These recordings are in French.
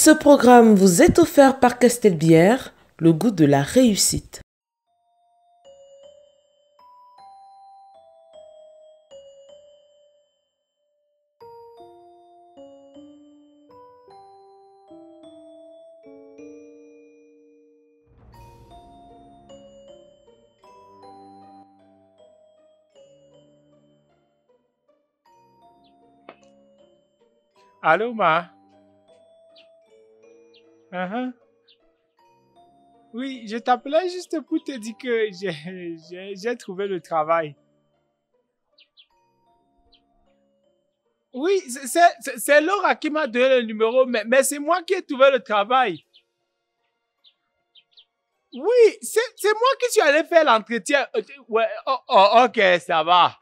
Ce programme vous est offert par Castelbière, le goût de la réussite. Allô, ma? Uh-huh. Oui, je t'appelais juste pour te dire que j'ai trouvé le travail. Oui, c'est Laura qui m'a donné le numéro, mais c'est moi qui ai trouvé le travail. Oui, c'est moi qui suis allé faire l'entretien. Ouais, ok, ça va.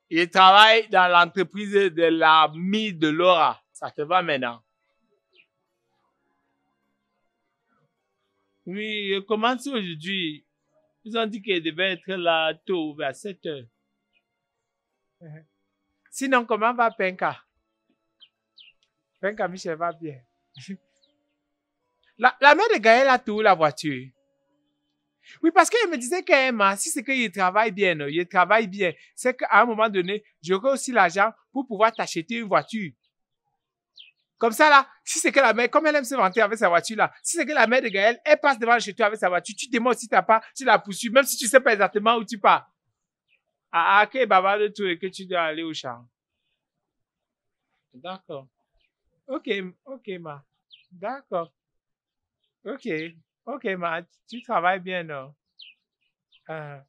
Il travaille dans l'entreprise de l'ami de Laura. Ça te va maintenant? Oui, je commence aujourd'hui. Ils ont dit qu'il devait être là tôt, vers 7 heures. Sinon, comment va Penka? Penka Michel va bien. La mère de Gaël a tout la voiture. Oui, parce qu'elle me disait qu'Emma, si c'est qu'il travaille bien, non, il travaille bien, c'est qu'à un moment donné, j'aurai aussi l'argent pour pouvoir t'acheter une voiture. Comme ça, là, si c'est que la mère, comme elle aime se vanter avec sa voiture, là, si c'est que la mère de Gaël, elle passe devant chez toi avec sa voiture, tu demandes si t'as pas, tu la poursuis, même si tu sais pas exactement où tu pars. Ok, baba de tout et que tu dois aller au champ. D'accord. Ok, ma. D'accord. Ok, ma. Tu travailles bien, non? Ah,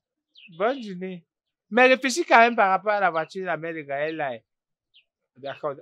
bonne journée. Mais réfléchis quand même par rapport à la voiture de la mère de Gaël, là. D'accord.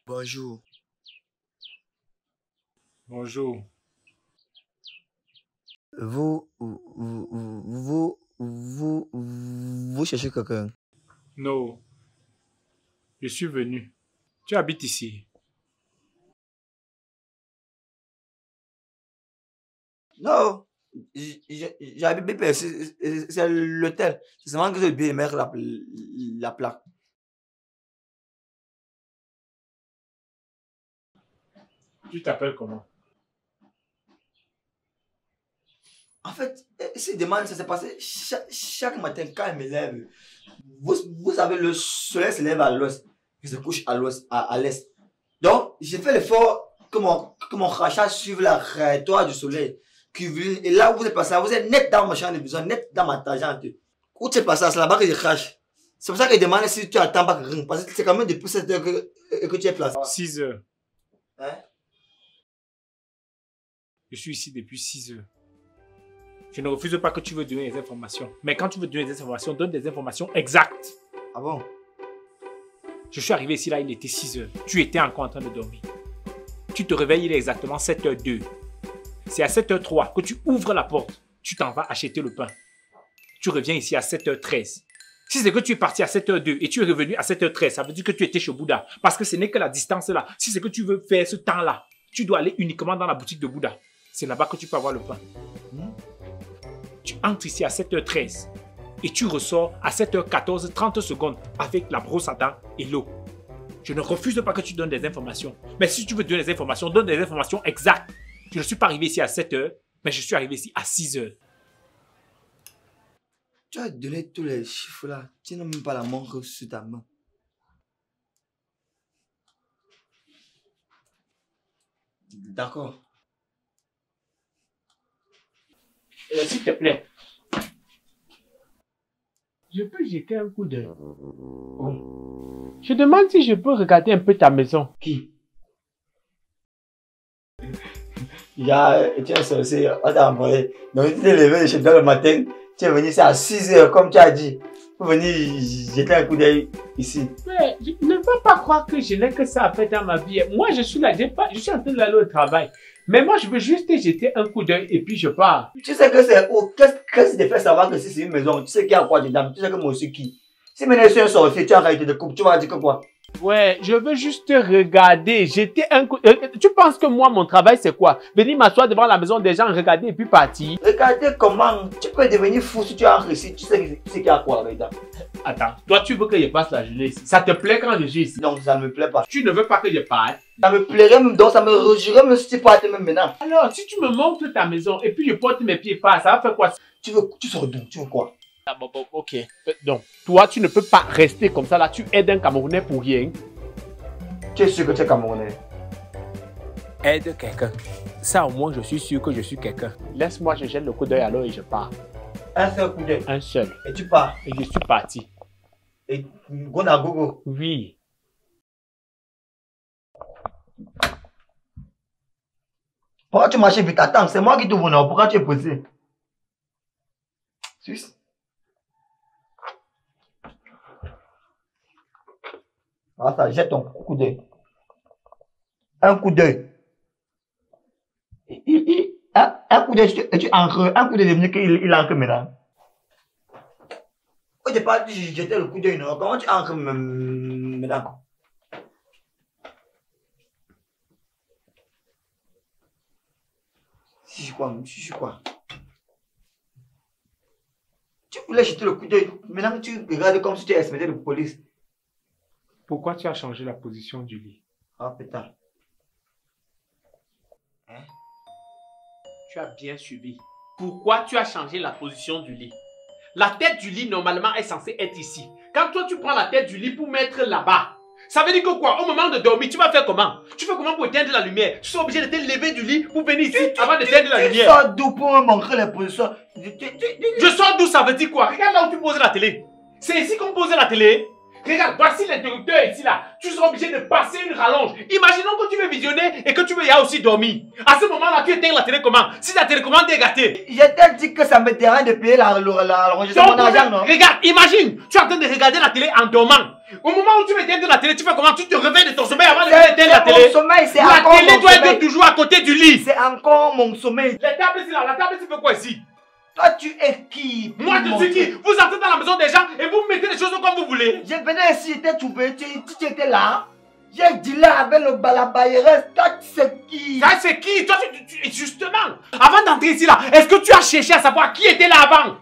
Bonjour. Bonjour. Vous cherchez quelqu'un? Non, je suis venu. Tu habites ici. Non, j'habite BP, c'est l'hôtel. C'est seulement que j'ai oublié de mettre la plaque. Tu t'appelles comment? En fait, ces demandes, ça s'est passé chaque matin quand elle me lève. Vous savez, le soleil se lève à l'ouest, il se couche à l'ouest, à l'est. Donc, j'ai fait l'effort que mon crachat suive la trajectoire du soleil. Et là où vous êtes passé, vous êtes net dans ma chambre de besoin, net dans ma tangente. Où tu es passé, c'est là-bas que je crache. C'est pour ça que je demande si tu attends pas que parce que c'est quand même depuis 7 heures que tu es placé. 6 heures. Hein? Je suis ici depuis 6 heures. Je ne refuse pas que tu veux donner des informations. Mais quand tu veux donner des informations, donne des informations exactes. Ah bon? Je suis arrivé ici, là, il était 6 heures. Tu étais encore en train de dormir. Tu te réveilles, il est exactement 7h02. C'est à 7h03 que tu ouvres la porte. Tu t'en vas acheter le pain. tu reviens ici à 7h13. Si c'est que tu es parti à 7h02 et tu es revenu à 7h13, ça veut dire que tu étais chez Bouddha. Parce que ce n'est que la distance là. Si c'est que tu veux faire ce temps-là, tu dois aller uniquement dans la boutique de Bouddha. C'est là-bas que tu peux avoir le pain. Tu entres ici à 7h13 et tu ressors à 7h14, 30 secondes avec la brosse à dents et l'eau. Je ne refuse pas que tu donnes des informations. Mais si tu veux donner des informations, donne des informations exactes. Je ne suis pas arrivé ici à 7h, mais je suis arrivé ici à 6h. Tu as donné tous les chiffres là. Tu n'as même pas la montre sur ta main. D'accord. S'il te plaît. Je peux jeter un coup d'œil. Je demande si je peux regarder un peu ta maison. Qui? Il y a, tu es sorcier, on t'a envoyé. Donc tu t'es levé chez toi le matin, tu es venu ici à 6h comme tu as dit. Pour venir jeter un coup d'œil ici. Mais je ne peux pas croire que je n'ai que ça à faire dans ma vie. Moi je suis là, je suis en train d'aller au travail. Mais moi je veux juste jeter un coup d'œil et puis je pars. Tu sais que c'est où? Qu'est-ce qui te fait savoir que si c'est une maison? Tu sais qu'il y a quoi dedans? Tu sais que moi aussi qui? Si maintenant je suis un sorcier, tu as arrêté de coupe, tu vas dire que quoi? Ouais, je veux juste regarder, jeter un coup. Tu penses que moi, mon travail, c'est quoi? Venir m'asseoir devant la maison des gens, regarder et puis partir? Regardez comment tu peux devenir fou si tu entres ici. Tu sais qu'il y a quoi là-dedans? Attends, toi, tu veux que je passe la journée ici? Ça te plaît quand je suis ici? Non, ça ne me plaît pas. Tu ne veux pas que je parte? Ça me plairait même, donc ça me rejurait même si tu partais même maintenant. Alors, si tu me montres ta maison et puis je porte mes pieds par, ça va faire quoi? Tu sors d'où? Tu veux quoi? Ah, bon, ok. Donc, toi, tu ne peux pas rester comme ça là. Tu aides un Camerounais pour rien. Tu es sûr que tu es Camerounais? Aide quelqu'un. Ça, au moins, je suis sûr que je suis quelqu'un. Laisse-moi, je jette le coup d'œil alors et je pars. Un seul coup d'œil. Un seul. Et tu pars? Et je suis parti. Et Gona Gogo? Oui. Pourquoi tu marches vite? Attends, c'est moi qui t'ouvre, non? Pourquoi tu es posé? Suisse? Ah, ça, jette ton coup d'œil. Un coup d'œil. Un coup d'œil, tu encres. Un coup d'œil devenu qu'il encre maintenant. Au départ, tu jetais le coup d'œil, non? Comment tu encres maintenant? Si je crois. Tu voulais jeter le coup d'œil. Maintenant, tu regardes comme si tu es inspecteur de police. Pourquoi tu as changé la position du lit? Ah, putain. Hein? Tu as bien suivi. Pourquoi tu as changé la position du lit? La tête du lit, normalement, est censée être ici. Quand toi, tu prends la tête du lit pour mettre là-bas, ça veut dire que quoi? Au moment de dormir, tu vas faire comment? Tu fais comment pour éteindre la lumière? Tu seras obligé de te lever du lit pour venir ici avant d'éteindre la lumière. Tu sors d'où pour me montrer les positions? Je sors d'où, ça veut dire quoi? Regarde là où tu poses la télé. C'est ici qu'on pose la télé. Regarde, voici l'interrupteur ici là. Tu seras obligé de passer une rallonge. Imaginons que tu veux visionner et que tu veux y aller aussi dormir. À ce moment-là, tu éteins la télécommande. Si la télécommande est gâtée. Je t'ai dit que ça me dérange de payer l'enregistrement de mon argent, non? Regarde, imagine, tu es en train de regarder la télé en dormant. Au moment où tu veux éteindre la télé, tu fais comment? Tu te réveilles de ton sommeil avant d'éteindre la télé. Mon sommeil, c'est la encore télé mon doit sommeil. être toujours à côté du lit. C'est encore mon sommeil. La table ici là, la table ici fait quoi ici? Toi, tu es qui? Moi, je suis qui? Vous entrez dans la maison des gens et vous mettez les choses comme vous voulez. Je venais ici, t'es trouvé, tu étais là. J'ai dit là avec la bailleresse. Toi, c'est qui? Ça, c'est qui? Toi, justement, avant d'entrer ici là, est-ce que tu as cherché à savoir qui était là avant?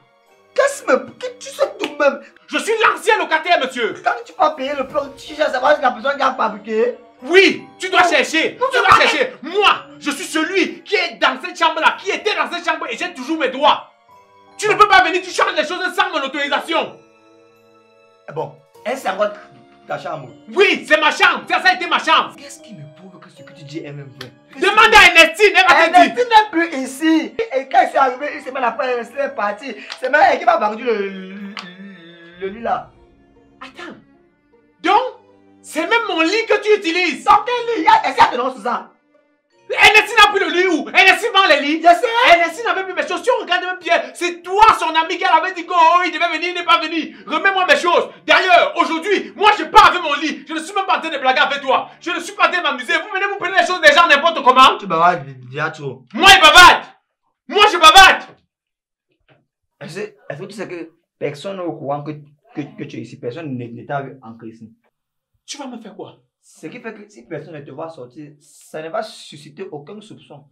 Qu'est-ce que tu sais tout de même? Je suis l'ancien locataire, monsieur. Quand tu vas payer le plan, tu cherches à savoir si la personne qui a fabriqué. Oui, tu dois chercher. Tu dois chercher. Moi, je suis celui qui est dans cette chambre-là, qui était dans cette chambre et j'ai toujours mes droits. Tu ne peux pas venir, tu changes les choses sans mon autorisation. Bon, est-ce encore ta chambre? Oui, c'est ma chambre. Ça a été ma chambre. Qu'est-ce qui me prouve que ce que tu dis est même vrai? Demande à Ernestine, elle va te dire. Ernestine n'est plus ici. Et quand je suis arrivé une semaine après, Ernestine est partie. C'est même elle qui m'a vendu le lit là. Attends. Donc, c'est même mon lit que tu utilises. Dans quel lit? Est-ce qu'il y a de nom sur ça? Ernestine n'a plus le lit où? Ernestine vend les lits. Je sais. Ernestine n'avait plus mes choses. Si on regarde même bien, c'est toi son ami qui avait dit qu'il devait venir, il n'est pas venu. Remets-moi mes choses. D'ailleurs, aujourd'hui, moi je pars avec mon lit. Je ne suis même pas en train de blaguer avec toi. Je ne suis pas en train de m'amuser. Vous venez vous prendre les choses des gens n'importe comment. Tu bavardes déjà trop. Moi il bavarde. Moi je bavarde. Est-ce que tu sais que personne n'est au courant que tu es ici? Personne ne t'a vu entrer ici. Tu vas me faire quoi? Ce qui fait que si personne ne te voit sortir, ça ne va susciter aucun soupçon.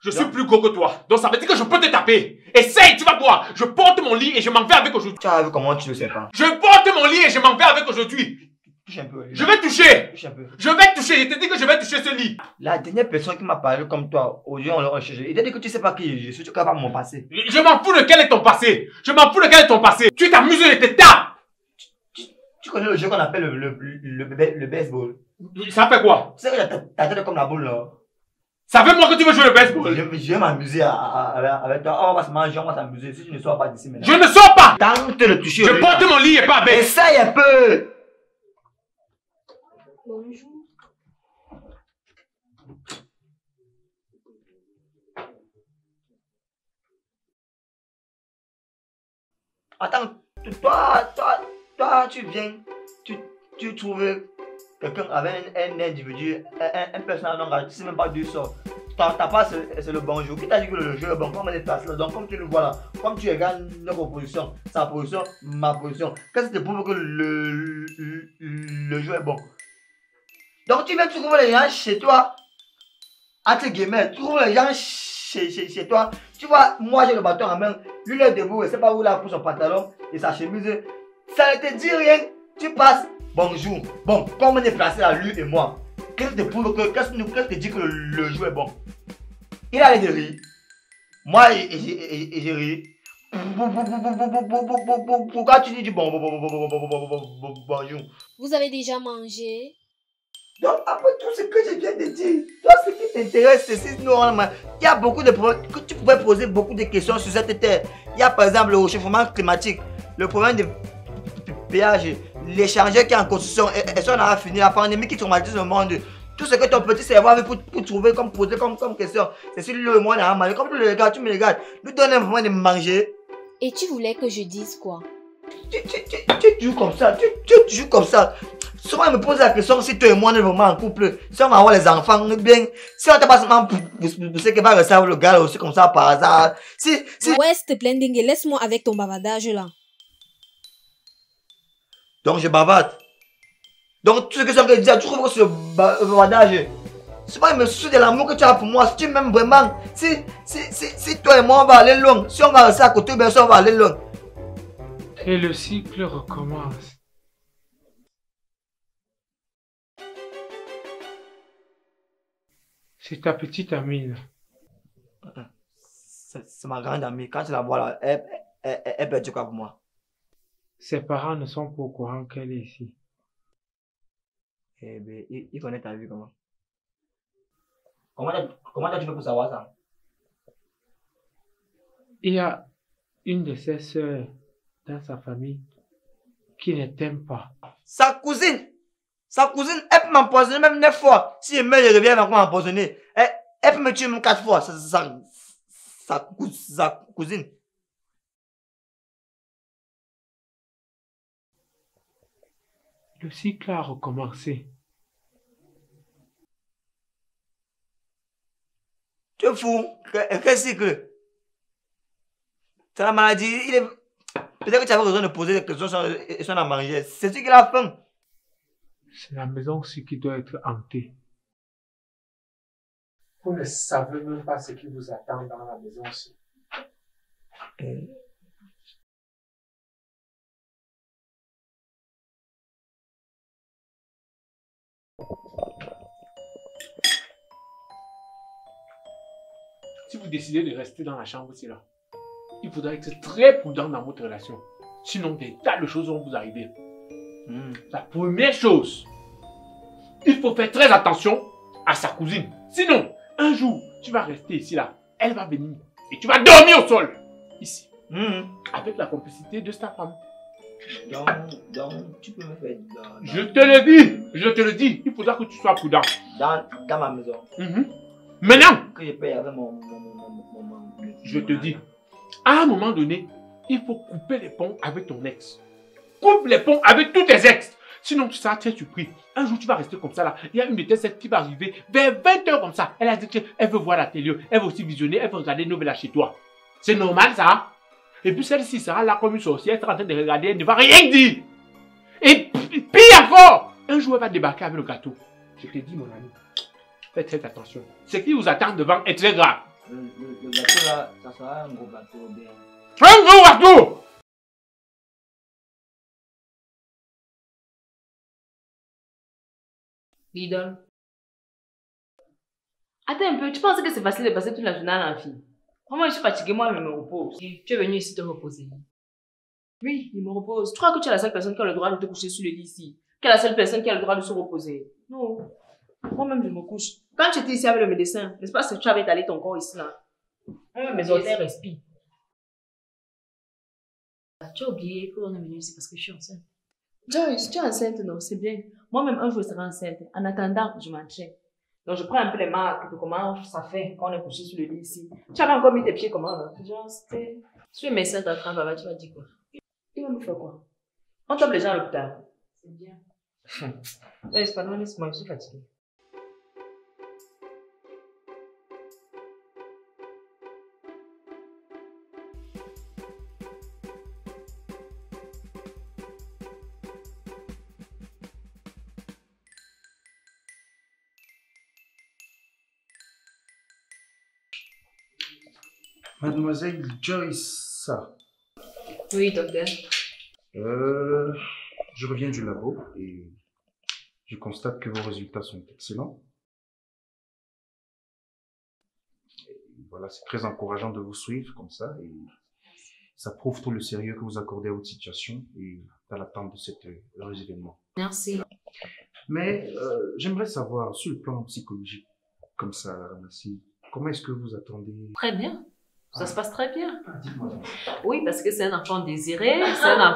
Je suis plus gros que toi, donc ça veut dire que je peux te taper. Essaye, tu vas voir. Je porte mon lit et je m'en vais avec aujourd'hui. Tu as vu comment tu le sais pas? Je porte mon lit et je m'en vais avec aujourd'hui. Touche un peu. Je vais toucher. Touche un peu. Je vais toucher. Je te dis que je vais toucher ce lit. La dernière personne qui m'a parlé comme toi, aujourd'hui on l'a recherché. Il t'a dit que tu sais pas qui je suis, tu connais pas mon passé. Je m'en fous de quel est ton passé. Je m'en fous de quel est ton passé. Tu t'amuses et te tapes. Tu connais le jeu qu'on appelle le baseball? Ça fait quoi? Tu sais que ta tête est comme la boule là. Ça fait moi que tu veux jouer le baseball. Je vais m'amuser avec toi. On va se manger, on va s'amuser. Si tu ne sors pas d'ici maintenant. Je ne sors pas. Tente de le toucher. Je porte mon lit et pas avec. Essaye un peu. Bonjour. Attends, toi, tu viens, tu trouves quelqu'un avec un individu, un personnage non grave, tu ne sais même pas d'où il sort. T'as pas, c'est le bonjour. Qui t'a dit que le jeu est bon? Comment on est placé là? Donc, comme tu le vois là, comme tu regardes notre position, sa position, ma position, qu'est-ce qui te prouve que le jeu est bon? Donc, tu viens trouver les gens chez toi, entre guillemets, tu trouves les gens chez toi. Tu vois, moi j'ai le bâton en main, lui il est debout, il sait pas où il a pour son pantalon et sa chemise. Ça ne te dit rien, tu passes, bonjour. Bon, comme on est placé là, lui et moi, qu'est-ce qui te prouve que, qu'est-ce qui te dit que le jeu est bon? Il a l'air de rire. Moi, j'ai ri. Pourquoi tu dis du bonjour? Vous avez déjà mangé? Donc, après tout ce que je viens de dire, toi, ce qui t'intéresse, c'est si normalement, il y a beaucoup de problèmes, que tu pourrais poser beaucoup de questions sur cette terre. Il y a par exemple le réchauffement climatique, le problème de péage, l'échangeur qui est en construction, et ça on a fini, la pandémie qui traumatise le monde. Tout ce que ton petit cerveau avait pour trouver, comme poser comme question, c'est sur le monde à manger. Comme tu le regardes, tu me regardes, nous donne un moment de manger. Et tu voulais que je dise quoi? Tu joues comme ça, tu joues comme ça. Souvent, il me pose la question si toi et moi on est vraiment en couple, si on va avoir les enfants, bien, si on t'a pas seulement poussé que va recevoir le gars aussi comme ça par hasard. Si. Ouais, s'il te plaît, Ndingue, laisse-moi avec ton bavardage là. Donc, je bavarde. Donc, tout ce que je veux dire, tu trouves que ce bavardage, c'est pas il me soucie de l'amour que tu as pour moi. Si tu m'aimes vraiment, si toi et moi on va aller loin, si on va rester à côté, bien sûr on va aller loin. Et le cycle recommence. C'est ta petite amie là. C'est ma grande amie. Quand tu la vois là, elle peut dire quoi pour moi? Ses parents ne sont pas au courant qu'elle est ici. Eh bien, il connaît ta vie comment? Comment tu fais pour savoir ça? Il y a une de ses sœurs dans sa famille qui ne t'aime pas. Sa cousine, elle peut m'empoisonner même 9 fois. Si je meurs, je reviens, elle va encore m'empoisonner. Elle peut me tuer même 4 fois. Sa cousine. Le cycle a recommencé. Tu es fou? Quel cycle? C'est la maladie. Peut-être que tu avais besoin de poser des questions et son à manger. C'est ce qu'il a faim. C'est la maison aussi qui doit être hantée. Vous ne savez même pas ce qui vous attend dans la maison aussi. Si vous décidez de rester dans la chambre aussi là, il faudra être très prudent dans votre relation. Sinon, des tas de choses vont vous arriver. La première chose, il faut faire très attention à sa cousine. Sinon, un jour, tu vas rester ici là, elle va venir et tu vas dormir au sol. Ici. Avec la complicité de sa femme. Donc, tu peux me faire je te le dis, il faudra que tu sois prudent. Dans ma maison. Maintenant, Que je paye avec je te dis, à un moment donné, il faut couper les ponts avec ton ex. Coupe les ponts avec tous tes ex. Sinon, tu seras très surpris. Un jour, tu vas rester comme ça là. Il y a une de tes ex qui va arriver vers 20 h comme ça. Elle a dit qu'elle veut voir la télé. Elle veut aussi visionner. Elle veut regarder une nouvelle chez toi. C'est normal ça. Et puis celle-ci sera là comme une sorcière, elle sera en train de regarder, elle ne va rien dire. Et pire encore, un jour elle va débarquer avec le gâteau. Je te dis mon ami, faites très attention. Ce qui vous attend devant est très grave. Le gâteau là, ça sera un gros gâteau bien. Un gros gâteau! Idole. Attends un peu, tu penses que c'est facile de passer toute la journée à l'amphi? Vraiment, je suis fatiguée, moi, je me repose. Tu es venu ici te reposer? Oui, je me repose. Tu crois que tu es la seule personne qui a le droit de te coucher sur le lit ici? Qui est la seule personne qui a le droit de se reposer? Non. Moi-même, je me couche. Quand tu étais ici avec le médecin, n'est-ce pas que tu avais étalé ton corps ici, là? Mes orteils respirent. Tu as oublié qu'on est venu ici parce que je suis enceinte. Joyce, tu es enceinte, non? C'est bien. Moi-même, un jour, je serai enceinte. En attendant, je m'enchaîne. Donc, je prends un peu les marques de comment ça fait quand on est couché sur le lit ici. Tu avais encore mis tes pieds comment, là? Genre, c'était... Si le médecin t'attrape, tu vas dire quoi? Il va nous faire quoi? On tape les gens à l'hôpital. C'est bien. C'est pas non, laisse-moi, je suis fatiguée. Mademoiselle Joyce, ça. Oui, docteur. Je reviens du labo et je constate que vos résultats sont excellents. Et voilà, c'est très encourageant de vous suivre comme ça et ça prouve tout le sérieux que vous accordez à votre situation et à l'attente de cet heureux événement. Merci. Mais j'aimerais savoir, sur le plan psychologique, comme ça, merci, comment est-ce que vous attendez? Très bien. Ça se passe très bien. Dites-moi. Oui, parce que c'est un enfant désiré, c'est un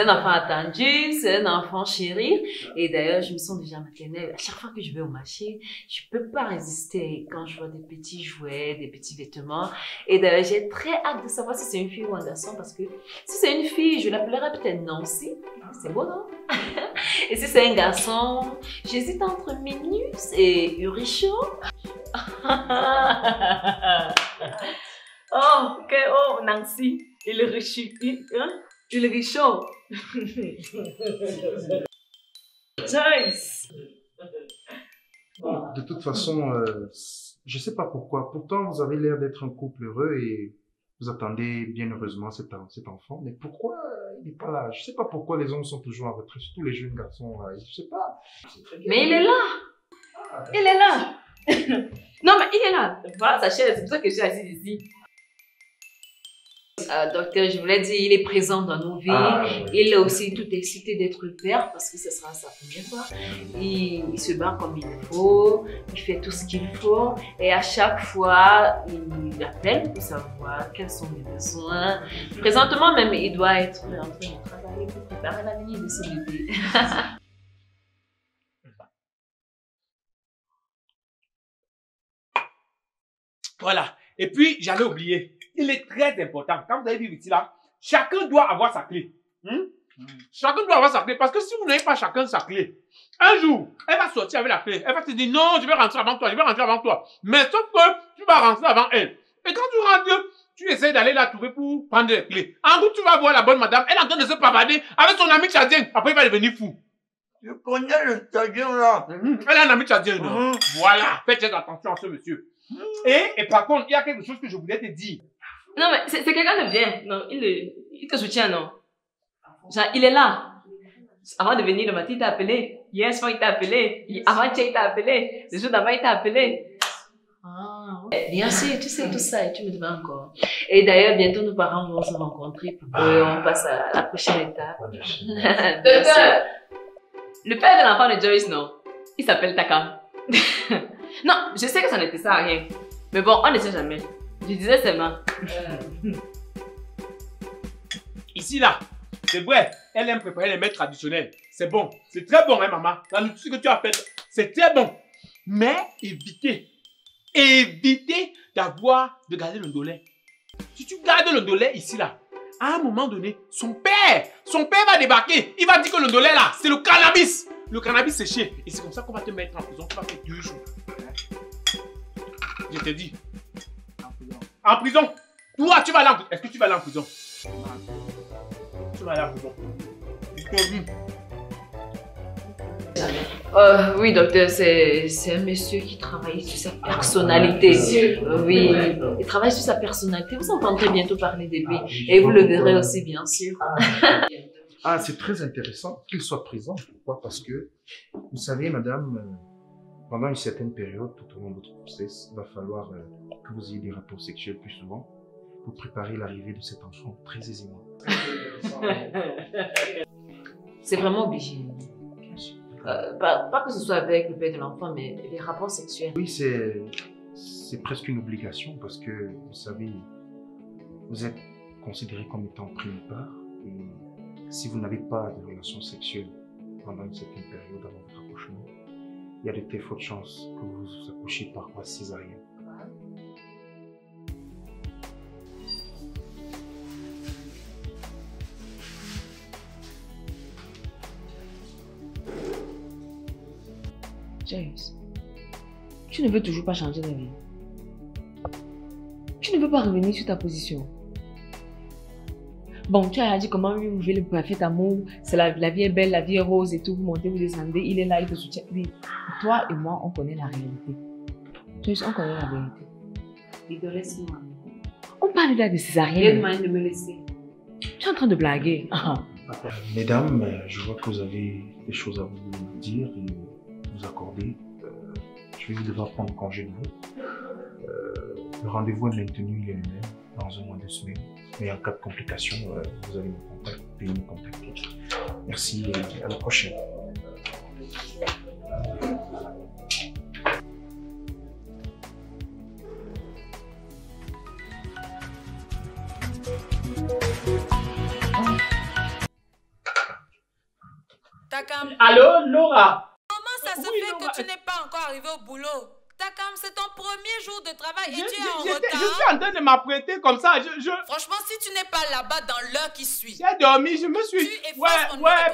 enfant attendu, c'est un enfant chéri. Et d'ailleurs, je me sens déjà maternelle. À chaque fois que je vais au marché, je peux pas résister quand je vois des petits jouets, des petits vêtements. Et d'ailleurs, j'ai très hâte de savoir si c'est une fille ou un garçon parce que si c'est une fille, je l'appellerai peut-être Nancy. C'est beau, non? Et si c'est un garçon, j'hésite entre Minus et Uricho. Oh, ok, oh, Nancy, il est riche, hein? Il est richaud. Joyce. De toute façon, je sais pas pourquoi. Pourtant, vous avez l'air d'être un couple heureux et vous attendez bien heureusement cet enfant. Mais pourquoi il n'est pas là? Je sais pas pourquoi les hommes sont toujours en retrait, surtout les jeunes garçons. Je sais pas. Mais il est là. Il est là. Non, mais il est là. Voilà sa chaise, c'est pour ça que je suis assise ici. Docteur, je voulais dire, il est présent dans nos vies. Oui. Il est aussi tout excité d'être père parce que ce sera sa première fois. Il se bat comme il faut, il fait tout ce qu'il faut. Et à chaque fois, il appelle pour savoir quels sont les besoins. Présentement même, il doit être en train de travailler pour préparer l'avenir de ce bébé. Voilà. Et puis, j'allais oublier. Il est très important. Quand vous allez vivre ici, là, chacun doit avoir sa clé. Chacun doit avoir sa clé. Parce que si vous n'avez pas chacun sa clé, un jour, elle va sortir avec la clé. Elle va te dire, non, je vais rentrer avant toi, je vais rentrer avant toi. Mais sauf que tu vas rentrer avant elle. Et quand tu rentres, tu essaies d'aller la trouver pour prendre les clés. En route, tu vas voir la bonne madame. Elle est en train de se pavader avec son ami tchadien. Après, il va devenir fou. Je connais le tchadien là. Elle a un ami tchadien, non? Voilà. Faites très attention à ce monsieur. Et par contre, il y a quelque chose que je voulais te dire. Non, mais c'est quelqu'un de bien. Non, il te soutient, non? Genre, il est là. Avant de venir le matin, il t'a appelé. Hier soir, il t'a appelé. Avant-hier, il t'a appelé. Le jour d'avant, il t'a appelé. Ah, ouais. Bien sûr, tu sais tout ça et tu me demandes encore. Et d'ailleurs, bientôt, nos parents vont se rencontrer pour qu'on passe à la prochaine étape. Le père de l'enfant de Joyce, non? Il s'appelle Takam. Non, je sais que ça n'était ça à rien. Mais bon, on ne sait jamais. Je disais seulement. Ici, là, c'est vrai, elle aime préparer les mets traditionnels. C'est bon. C'est très bon, hein, maman. La nourriture que tu as faite, c'est très bon. Mais évitez de garder le dollet. Si tu gardes le dollet ici, là, à un moment donné, son père va débarquer. Il va dire que le dollet, là, c'est le cannabis. Le cannabis séché. Et c'est comme ça qu'on va te mettre en prison. Tu vas faire 2 jours. Je te dis. En prison. Toi, tu vas aller en prison. Est-ce que tu vas aller en prison? Tu vas aller en prison. Oui, docteur, c'est un monsieur qui travaille sur sa personnalité. Oui, il travaille sur sa personnalité. Vous entendrez bientôt parler de lui. Et vous le verrez aussi, bien sûr. Ah, c'est très intéressant qu'il soit présent. Pourquoi? Parce que, vous savez, madame, pendant une certaine période, tout au long de votre grossesse, il va falloir que vous ayez des rapports sexuels plus souvent pour préparer l'arrivée de cet enfant très aisément. C'est vraiment obligé. Pas que ce soit avec le père de l'enfant, mais les rapports sexuels. Oui, c'est presque une obligation parce que, vous savez, vous êtes considéré comme étant pris une part et si vous n'avez pas de relations sexuelles pendant une certaine période avant votre accouchement, il y a de très fortes chances que vous vous accouchiez par voie césarienne. James, tu ne veux toujours pas changer d'avis. Tu ne veux pas revenir sur ta position. Bon, tu as dit comment lui vous le parfait amour, c'est la vie est belle, la vie est rose et tout, vous montez, vous descendez, il est là, il te soutient. Oui, toi et moi, on connaît la réalité. James, on connaît la vérité. Et de laisse-moi. On parle là de césarienne. Aide-moi de me laisser. Tu es en train de blaguer. Mesdames, je vois que vous avez des choses à vous dire et vous accorder. Je vais devoir prendre congé de vous. Le rendez-vous est maintenu, il est le même, dans un mois de semaines. Mais en cas de complications, vous allez me contacter. Merci et à la prochaine. Allô, Laura? Comment ça se fait que tu n'es pas encore arrivé au boulot? Takam, c'est ton premier jour de travail et tu es en retard. Je suis en train de m'apprêter comme ça. Franchement, si tu n'es pas là-bas dans l'heure qui suit. J'ai dormi, je me suis...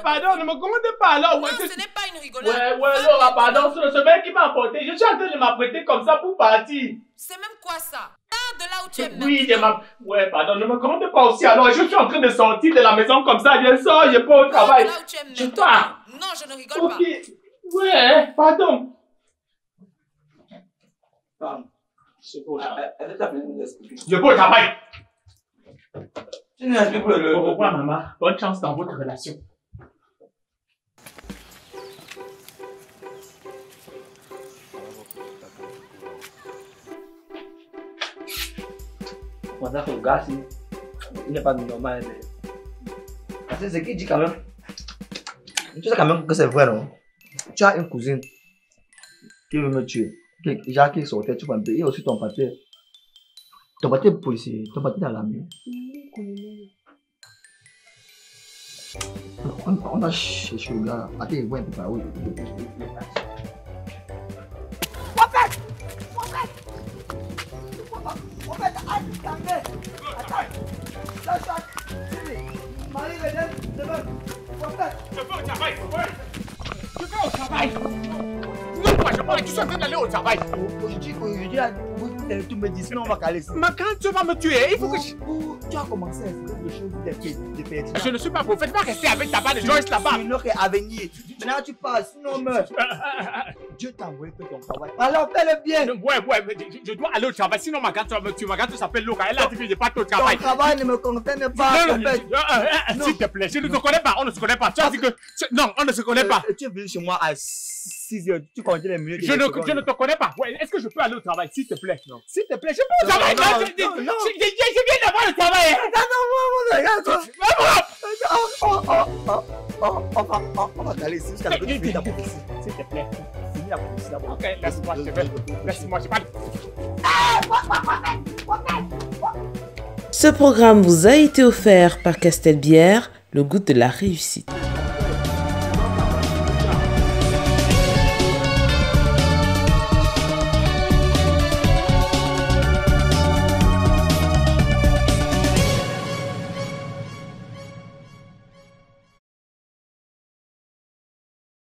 Pardon, ne me commandez pas alors. Non, ce n'est pas une rigolade. Laura, pardon, c'est ce mec qui m'a apporté. Je suis en train de m'apprêter comme ça pour partir. C'est même quoi ça? Pars de là où tu es maintenant. Oui, pardon, ne me commandez pas aussi alors. Je suis en train de sortir de la maison comme ça. Je sors, je pars au travail. Là où tu es maintenant. Je pars. Non, je ne rigole pas. Ouais, pardon. Je peux au travail. Tu n'expliques pas le... Au revoir, maman. Bonne chance dans votre relation. Pendant que le gars, il n'est pas normal. Parce que c'est qui dit quand même. Tu sais quand même que c'est vrai, non? Tu as une cousine qui veut me tuer. Jacques qui sortait, tu vois un peu. Et aussi ton papier. Ton papier policier, ton papier dans la main. On a cherché le gars. Attends, il voit un peu par où. Tu suis en train d'aller au travail. Aujourd'hui, tu me dis sinon on va caler ça. Mais quand tu vas me tuer, il faut que je... Tu as commencé à faire des choses de pertinentes. Je ne suis pas prophète, pas rester avec ta barre de Joyce là-bas. C'est notre avenir. Maintenant tu passes, sinon on meurt. Dieu t'a envoyé pour ton travail. Alors fais-le bien. Je dois aller au travail, sinon ma gante va me tuer. Ma gante s'appelle Laura, elle a dit que je pas au travail. Ton travail ne me concerne pas. S'il te plaît, je ne te connais pas, on ne se connaît pas. Tu as dit que... Non, on ne se connaît pas. Tu es venu chez moi à 6 heures, tu comptes les minutes. Je ne te connais pas. Est-ce que je peux aller au travail, s'il te plaît? Non. S'il te plaît, je peux au travail. Je viens d'avoir le travail. On va caler ici jusqu'à la petite fille d'abord ici. S'il te plaît. Finis la police d'abord. Ok, laisse-moi, je vais. Laisse-moi, je parle. Ce programme vous a été offert par Castelbière, le goût de la réussite.